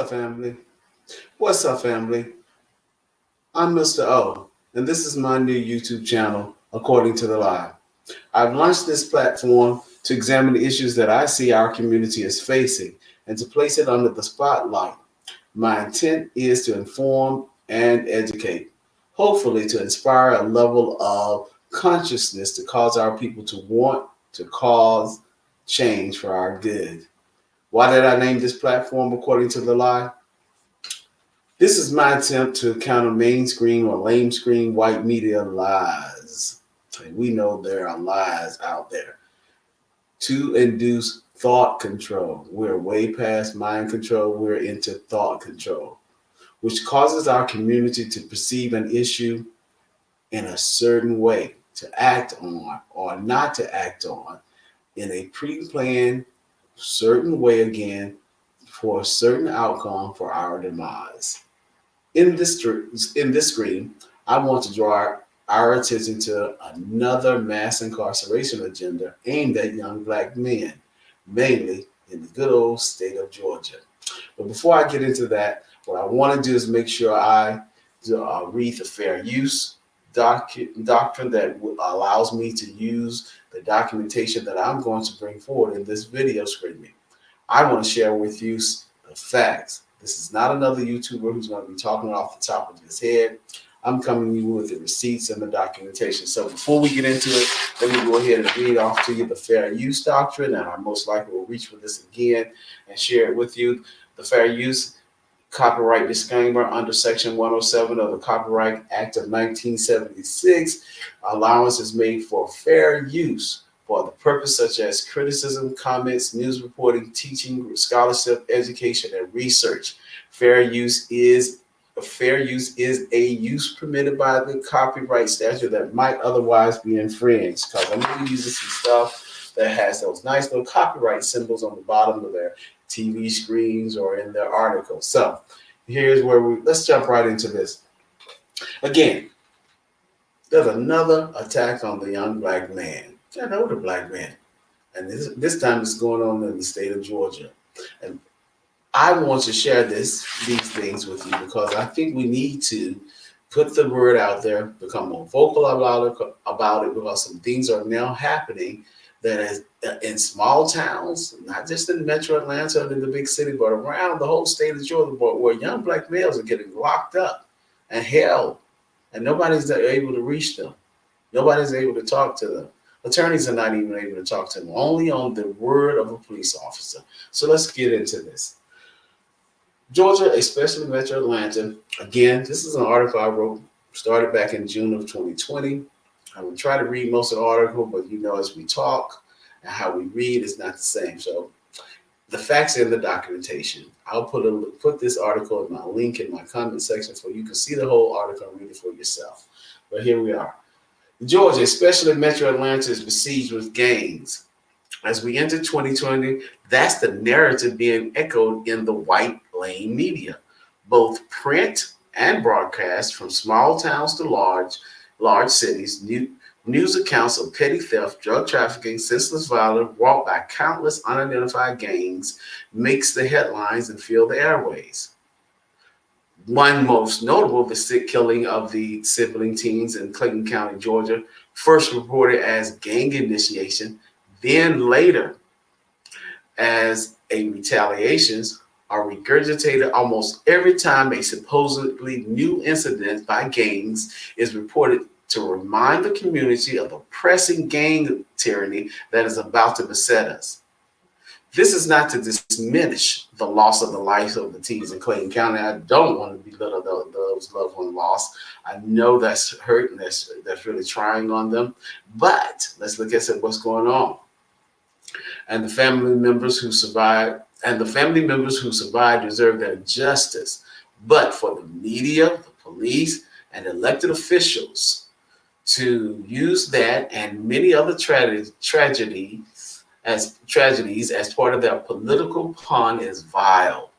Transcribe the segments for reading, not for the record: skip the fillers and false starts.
family? What's up, family? I'm Mr. O, and this is my new YouTube channel, According to the Lie. I've launched this platform to examine the issues that I see our community is facing and to place it under the spotlight. My intent is to inform and educate, hopefully, to inspire a level of consciousness to cause our people to want to cause change for our good. Why did I name this platform According to the Lie? This is my attempt to counter mainstream or lamestream white media lies. And we know there are lies out there to induce thought control. We're way past mind control, we're into thought control, which causes our community to perceive an issue in a certain way, to act on or not to act on in a pre planned certain way again for a certain outcome for our demise. In this screen, I want to draw our attention to another mass incarceration agenda aimed at young black men, mainly in the good old state of Georgia. But before I get into that, what I want to do is make sure I read the fair use doctrine that allows me to use the documentation that I'm going to bring forward in this video screening. I want to share with you the facts. This is not another YouTuber who's going to be talking off the top of his head. I'm coming to you with the receipts and the documentation. So before we get into it, let me go ahead and read off to you the fair use doctrine, and I most likely will reach for this again and share it with you. The fair use copyright disclaimer under Section 107 of the Copyright Act of 1976. Allowance is made for fair use for the purpose such as criticism, comments, news reporting, teaching, scholarship, education, and research. Fair use is a use permitted by the copyright statute that might otherwise be infringed. Because I know you're using some stuff that has those nice little copyright symbols on the bottom of their TV screens or in their articles. So here's where let's jump right into this. Again, there's another attack on the young black man, an older black man. And this time it's going on in the state of Georgia. And I want to share these things with you because I think we need to put the word out there, become more vocal about it because some things are now happening that is in small towns, not just in Metro Atlanta or in the big city, but around the whole state of Georgia, where young black males are getting locked up and held, and nobody's able to reach them. Nobody's able to talk to them. Attorneys are not even able to talk to them, only on the word of a police officer. So let's get into this. Georgia, especially Metro Atlanta, again, this is an article I wrote, started back in June of 2020. I will try to read most of the article, but as we talk and how we read is not the same. So the facts and the documentation. I'll put this article in my link in my comment section so you can see the whole article and read it for yourself. But here we are. Georgia, especially Metro Atlanta, is besieged with gangs. As we enter 2020, that's the narrative being echoed in the white lane media, both print and broadcast, from small towns to large cities. News accounts of petty theft, drug trafficking, senseless violence wrought by countless unidentified gangs makes the headlines and fill the airways. One most notable, the sick killing of the sibling teens in Clayton County, Georgia, first reported as gang initiation, then later as a retaliations, are regurgitated almost every time a supposedly new incident by gangs is reported to remind the community of the pressing gang tyranny that is about to beset us. This is not to diminish the loss of the lives of the teens in Clayton County. I don't want to belittle those loved one lost. I know that's hurt and that's really trying on them. But let's look at what's going on. And the family members who survived deserve their justice. But for the media, the police, and elected officials to use that and many other tragedies as part of their political pawn is vile.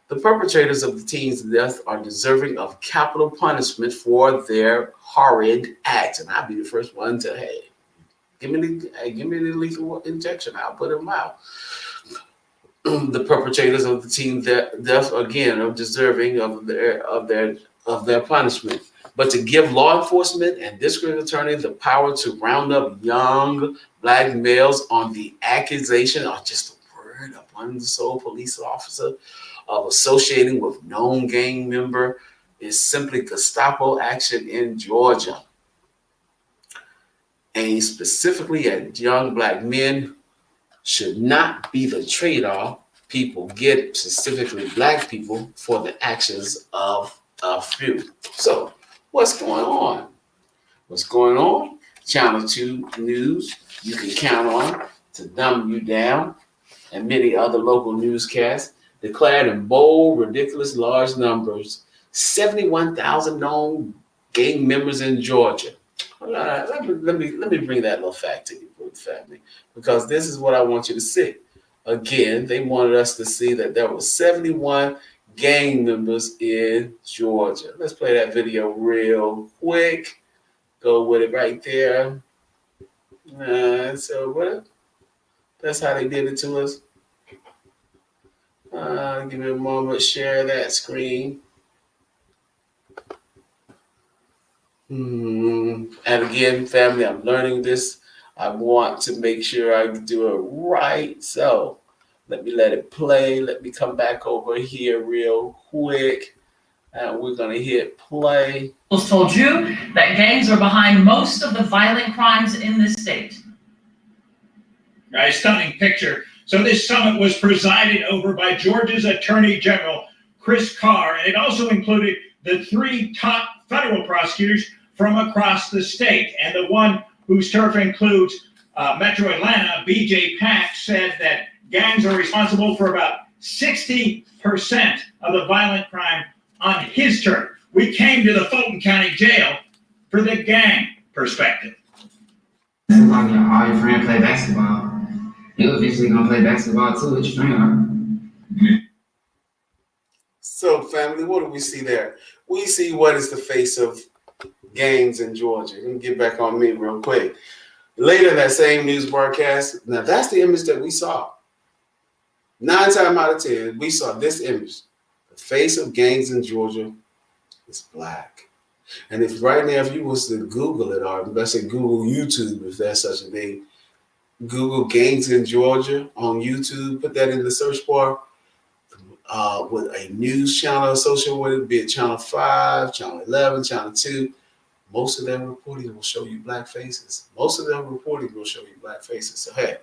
The perpetrators of the teens' death are deserving of capital punishment for their horrid acts. And I'll be the first one to, give me the lethal injection. I'll put them out. the perpetrators of the teen death again are deserving of their punishment. But to give law enforcement and district attorney the power to round up young black males on the accusation or just a word of one sole police officer of associating with known gang member is simply Gestapo action in Georgia, aimed specifically at young black men, should not be the trade-off people get, specifically black people, for the actions of a few. So, what's going on? What's going on? Channel 2 News, you can count on to dumb you down, and many other local newscasts declared in bold, ridiculous large numbers 71,000 known gang members in Georgia. Let me bring that little fact to you, family, because this is what I want you to see. Again, they wanted us to see that there were 71 gang members in Georgia. Let's play that video real quick. Go with it right there. That's how they did it to us. Give me a moment. Share that screen. And again, family, I'm learning this. I want to make sure I do it right. So let it play. Let me come back over here real quick. And we're going to hit play. Told you that gangs are behind most of the violent crimes in this state. A stunning picture. So this summit was presided over by Georgia's Attorney General, Chris Carr, and it also included the 3 top federal prosecutors from across the state. And the one whose turf includes Metro Atlanta, BJ Pack, said that gangs are responsible for about 60% of the violent crime on his turf. We came to the Fulton County Jail for the gang perspective. All your friends play basketball. You're eventually gonna play basketball too with your friend. So, family, what do we see there? We see what is the face of gangs in Georgia. Let me get back on me real quick. Later in that same news broadcast, now that's the image that we saw. 9 times out of 10, we saw this image. The face of gangs in Georgia is black. And if right now, if you was to Google it, or let's say Google YouTube, if there's such a thing, Google gangs in Georgia on YouTube, put that in the search bar with a news channel associated with it, be it Channel 5, Channel 11, Channel 2. Most of them reporting will show you black faces. So, hey,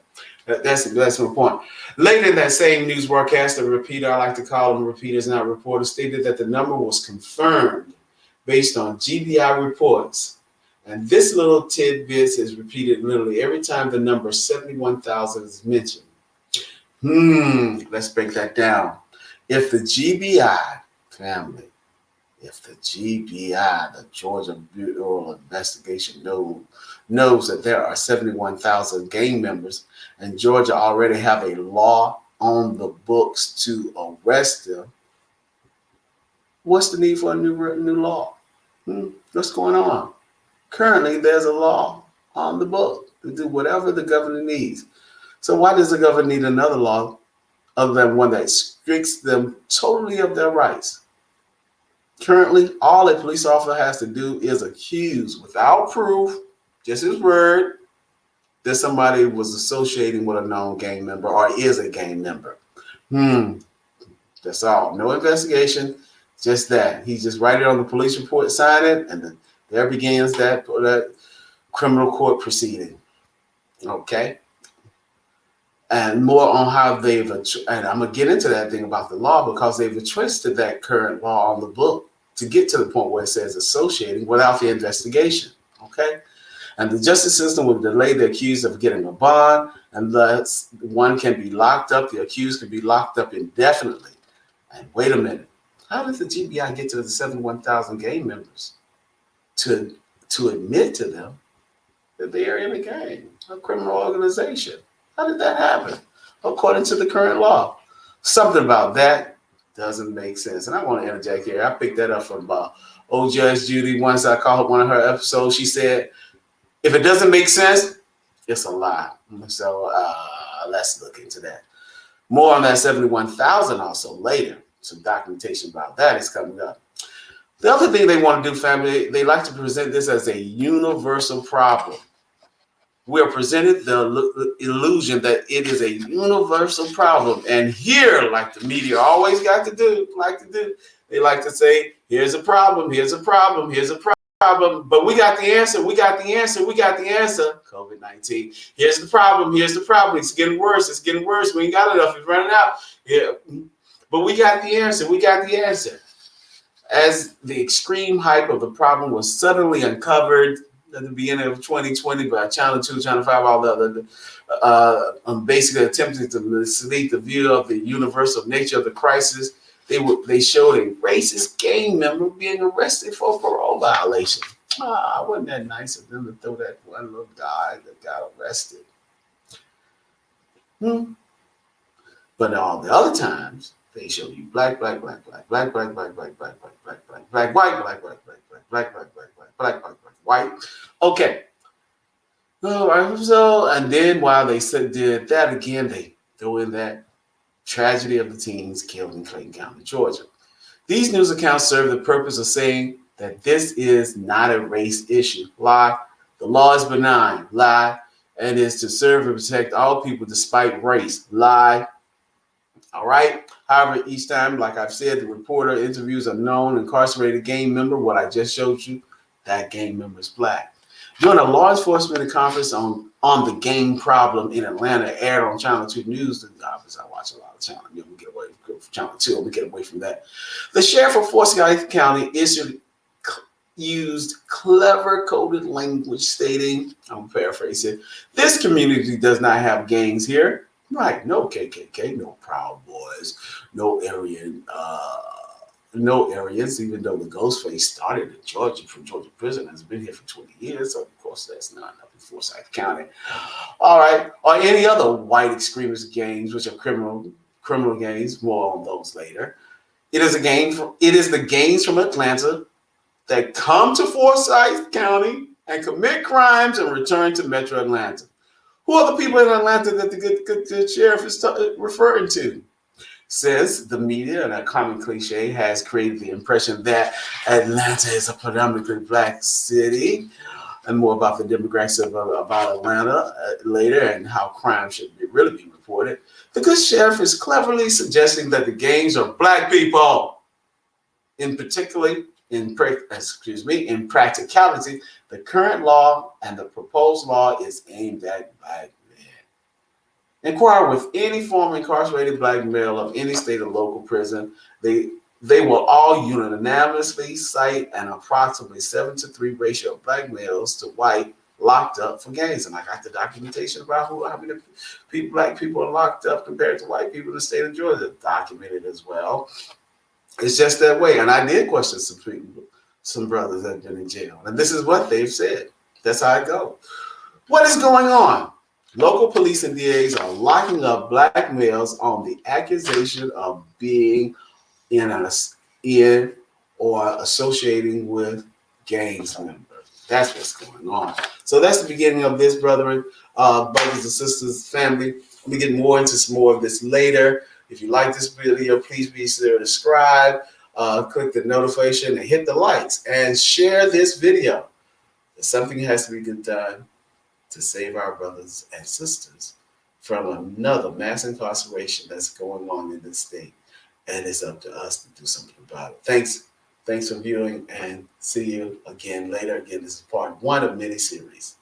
that's my point. Later in that same news broadcast, a repeater, I like to call them repeaters, not reporters, stated that the number was confirmed based on GBI reports. And this little tidbit is repeated literally every time the number 71,000 is mentioned. Let's break that down. If the GBI, family, the Georgia Bureau of Investigation knows that there are 71,000 gang members and Georgia already have a law on the books to arrest them, what's the need for a new law? What's going on? Currently, there's a law on the book to do whatever the governor needs. So why does the governor need another law other than one that strips them totally of their rights? Currently, all a police officer has to do is accuse without proof, just his word, that somebody was associating with a known gang member or is a gang member. That's all. No investigation, just that. He just write it on the police report, sign it, and then there begins that criminal court proceeding. Okay? And more on how they've, and I'm going to get into that thing about the law because they've twisted that current law on the book to get to the point where it says associating without the investigation. Okay? And the justice system will delay the accused of getting a bond, and thus one can be locked up, the accused can be locked up indefinitely. And wait a minute, how did the GBI get to the 71,000 gang members to admit to them that they are in a gang, a criminal organization? How did that happen? According to the current law. Something about that doesn't make sense. And I want to interject here. I picked that up from old Judge Judy. Once I called one of her episodes, she said, if it doesn't make sense, it's a lie. So let's look into that. More on that 71,000 also later. Some documentation about that is coming up. The other thing they want to do, family, they like to present this as a universal problem. We are presented the illusion that it is a universal problem. And here, like the media always they like to say, here's a problem, here's a problem, here's a problem. But we got the answer, we got the answer, we got the answer. COVID-19. Here's the problem, here's the problem. It's getting worse, it's getting worse. We ain't got enough, it's running out. Yeah. But we got the answer, we got the answer. As the extreme hype of the problem was suddenly uncovered at the beginning of 2020 by Channel 2, Channel 5, all the other, basically attempting to mislead the view of the universal nature of the crisis, they showed a racist gang member being arrested for a parole violation. Wasn't that nice of them to throw that one little guy that got arrested? But all the other times, they show you black, white, black, white. Okay. All right. So, and then while they did that again, they throw in that tragedy of the teens killed in Clayton County, Georgia. These news accounts serve the purpose of saying that this is not a race issue. Lie. The law is benign. Lie. And is to serve and protect all people despite race. Lie. All right. However, each time, like I've said, the reporter interviews a known incarcerated gang member. What I just showed you, that gang member is black. During a law enforcement conference on the gang problem in Atlanta, aired on Channel 2 News. Obviously, I watch a lot of Channel. We get away from Channel 2. Let me get away from that. The sheriff of Forsyth County used clever coded language stating, I'm paraphrasing, this community does not have gangs here. Right, no KKK, no Proud Boys, no Aryans, even though the Ghostface started in Georgia from Georgia prison, has been here for 20 years. So of course, that's not up in Forsyth County. All right, or any other white extremist gangs, which are criminal gangs. More on those later. It is the gangs from Atlanta that come to Forsyth County and commit crimes and return to Metro Atlanta. Who are the people in Atlanta that the good sheriff is referring to? Says the media, and a common cliche, has created the impression that Atlanta is a predominantly black city, and more about the demographics about Atlanta later and how crime should really be reported. The good sheriff is cleverly suggesting that the gangs are black people. In practicality, the current law and the proposed law is aimed at black men. Inquire with any former incarcerated black male of any state or local prison. They will all unanimously cite an approximately 7-to-3 ratio of black males to white locked up for gangs. And I got the documentation about how many black people are locked up compared to white people in the state of Georgia, documented as well. It's just that way. And I did question some brothers that have been in jail. And this is what they've said. That's how it goes. What is going on? Local police and DAs are locking up black males on the accusation of being in or associating with gangs members. That's what's going on. So that's the beginning of this, brothers and sisters, family. Let me get more into some more of this later. If you like this video, please be sure to subscribe, click the notification, and hit the likes, and share this video. Something has to be done to save our brothers and sisters from another mass incarceration that's going on in this state. And it's up to us to do something about it. Thanks for viewing, and see you again later. Again, this is part 1 of mini series.